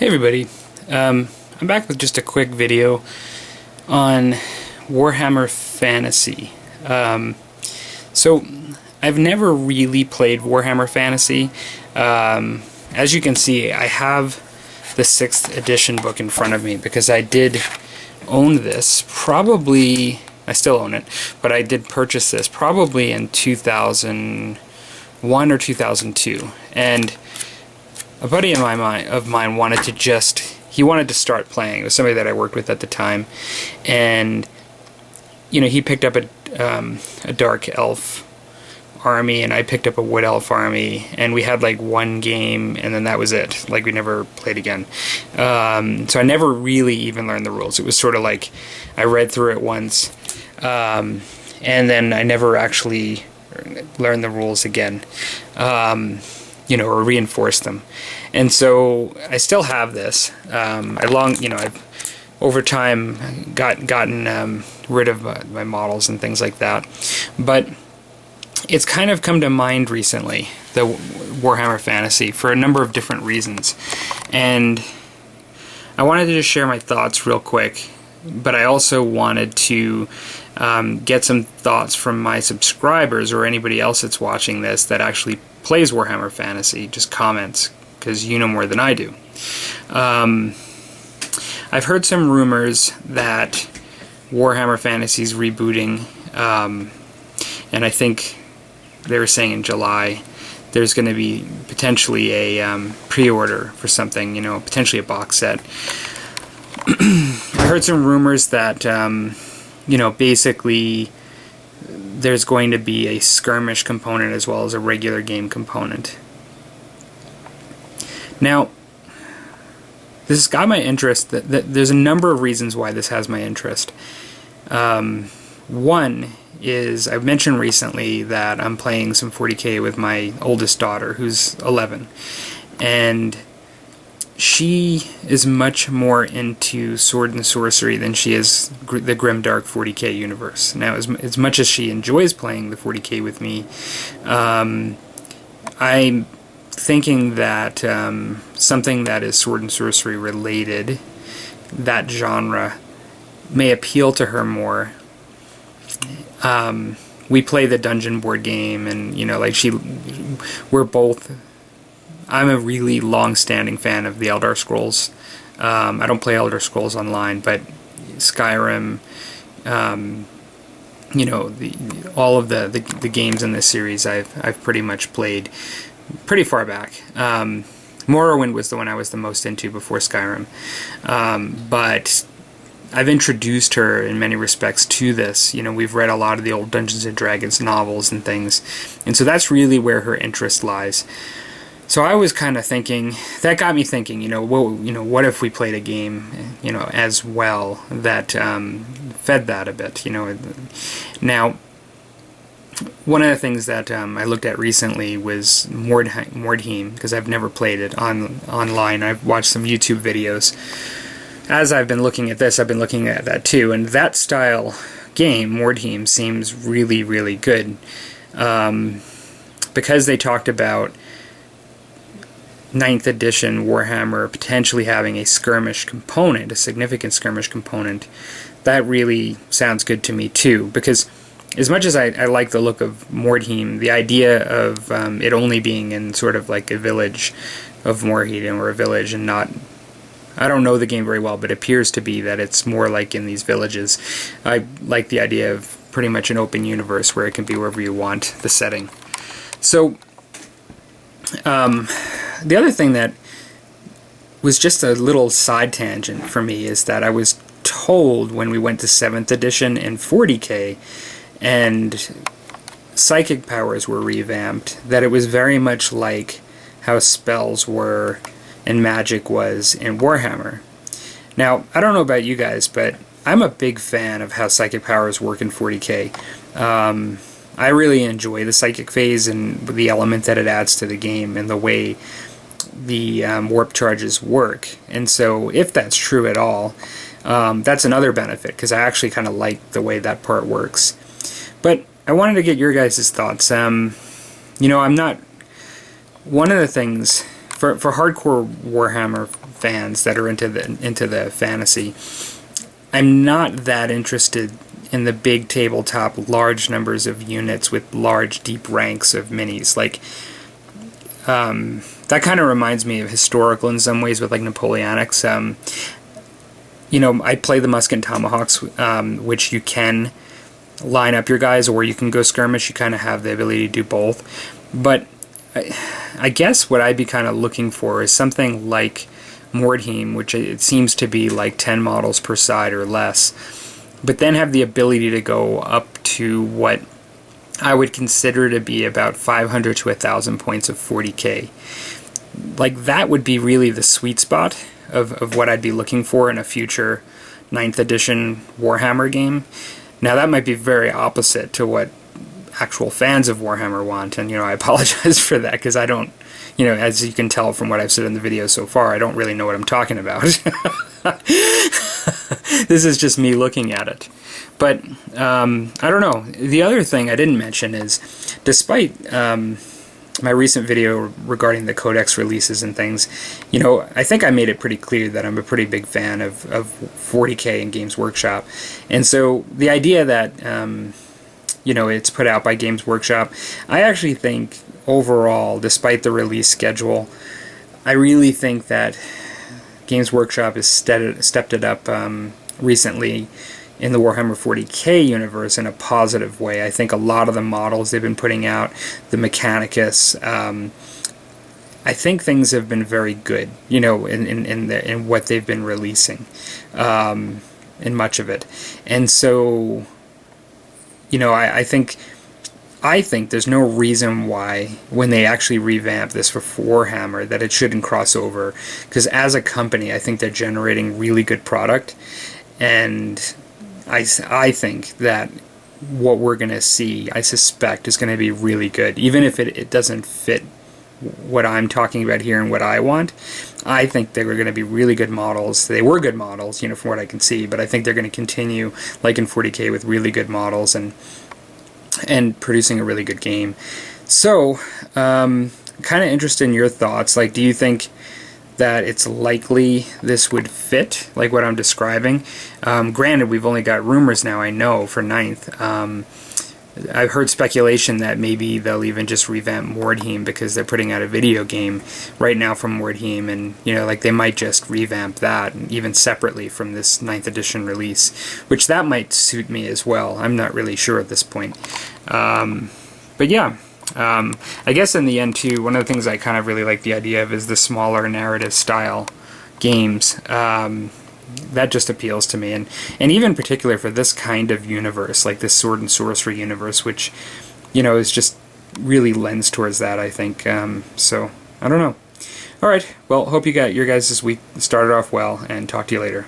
Hey everybody, I'm back with just a quick video on Warhammer Fantasy. So I've never really played Warhammer Fantasy. As you can see, I have the 6th edition book in front of me because I did own this, probably, I still own it, but I did purchase this probably in 2001 or 2002, and a buddy of mine wanted to start playing. It was somebody that I worked with at the time, and he picked up a dark elf army, and I picked up a wood elf army, and we had like one game, and then that was it. Like, we never played again. So I never really even learned the rules. It was sort of like I read through it once, and then I never actually learned the rules again. Or reinforce them. And so I still have this. I've over time gotten rid of my models and things like that. But it's kind of come to mind recently, the Warhammer Fantasy, for a number of different reasons. And I wanted to just share my thoughts real quick, but I also wanted to get some thoughts from my subscribers or anybody else that's watching this that actually plays Warhammer Fantasy. Just comments, because you know more than I do. I've heard some rumors that Warhammer Fantasy's rebooting, and I think they were saying in July there's going to be potentially a pre-order for something, potentially a box set. I heard some rumors that basically there's going to be a skirmish component as well as a regular game component. Now, this has got my interest. There's a number of reasons why this has my interest. One is, I've mentioned recently that I'm playing some 40k with my oldest daughter, who's 11, and she is much more into sword and sorcery than she is the grimdark 40k universe. Now, as much as she enjoys playing the 40k with me, I'm thinking that something that is sword and sorcery related, that genre, may appeal to her more. We play the dungeon board game, and we're both. I'm a really long-standing fan of the Elder Scrolls. I don't play Elder Scrolls Online, but Skyrim, all of the games in this series I've pretty much played pretty far back. Morrowind was the one I was the most into before Skyrim, but I've introduced her in many respects to this. We've read a lot of the old Dungeons and Dragons novels and things, and so that's really where her interest lies. So I was kind of thinking, that got me thinking, what if we played a game, as well, that fed that a bit, Now, one of the things that I looked at recently was Mordheim, because I've never played it online. I've watched some YouTube videos. As I've been looking at this, I've been looking at that too, and that style game, Mordheim, seems really, really good. Because they talked about 9th edition Warhammer potentially having a skirmish component, a significant skirmish component, that really sounds good to me too, because as much as I like the look of Mordheim, the idea of it only being in sort of like a village of Mordheim, or a village, and not, I don't know the game very well, but it appears to be that it's more like in these villages. I like the idea of pretty much an open universe where it can be wherever you want the setting. So the other thing that was just a little side tangent for me is that I was told when we went to 7th edition in 40k and psychic powers were revamped that it was very much like how spells were and magic was in Warhammer. Now, I don't know about you guys, but I'm a big fan of how psychic powers work in 40k. I really enjoy the psychic phase and the element that it adds to the game and the way the warp charges work. And so if that's true at all, that's another benefit, because I actually kind of like the way that part works. But I wanted to get your guys' thoughts. I'm not... One of the things for hardcore Warhammer fans that are into the fantasy. I'm not that interested in the big tabletop, large numbers of units with large, deep ranks of minis. Like, that kind of reminds me of historical in some ways with like Napoleonics. You know, I play the Musket and Tomahawks, which you can line up your guys or you can go skirmish. You kind of have the ability to do both. But I guess what I'd be kind of looking for is something like Mordheim, which it seems to be like 10 models per side or less, but then have the ability to go up to what I would consider to be about 500 to 1,000 points of 40k. Like, that would be really the sweet spot of what I'd be looking for in a future 9th edition Warhammer game. Now, that might be very opposite to what actual fans of Warhammer want, and, you know, I apologize for that, because I don't, you know, as you can tell from what I've said in the video so far, I don't really know what I'm talking about. This is just me looking at it. But, I don't know. The other thing I didn't mention is, despite my recent video regarding the Codex releases and things, you know, I think I made it pretty clear that I'm a pretty big fan of 40k and Games Workshop. And so the idea that, you know, it's put out by Games Workshop, I actually think overall, despite the release schedule, I really think that Games Workshop has stepped it up recently in the Warhammer 40k universe in a positive way. I think a lot of the models they've been putting out, the Mechanicus, I think things have been very good, you know, in what they've been releasing, in much of it. And so, you know, I think there's no reason why, when they actually revamp this for Warhammer, that it shouldn't cross over. Because as a company, I think they're generating really good product, and I think that what we're going to see, I suspect, is going to be really good. Even if it doesn't fit what I'm talking about here and what I want, I think they were going to be really good models. They were good models, you know, from what I can see, but I think they're going to continue, like in 40k, with really good models and producing a really good game. So, kind of interested in your thoughts. Like, do you think that it's likely this would fit, like what I'm describing? Granted, we've only got rumors now, I know, for 9th. I've heard speculation that maybe they'll even just revamp Mordheim because they're putting out a video game right now from Mordheim, and, you know, like, they might just revamp that, even separately from this 9th edition release, which that might suit me as well. I'm not really sure at this point. But yeah. I guess in the end, too, one of the things I kind of really like the idea of is the smaller narrative style games. That just appeals to me, and even in particular for this kind of universe, like this sword and sorcery universe, which, you know, is just really lends towards that, I think. So, I don't know. Alright, well, hope you got your guys' this week started off well, and talk to you later.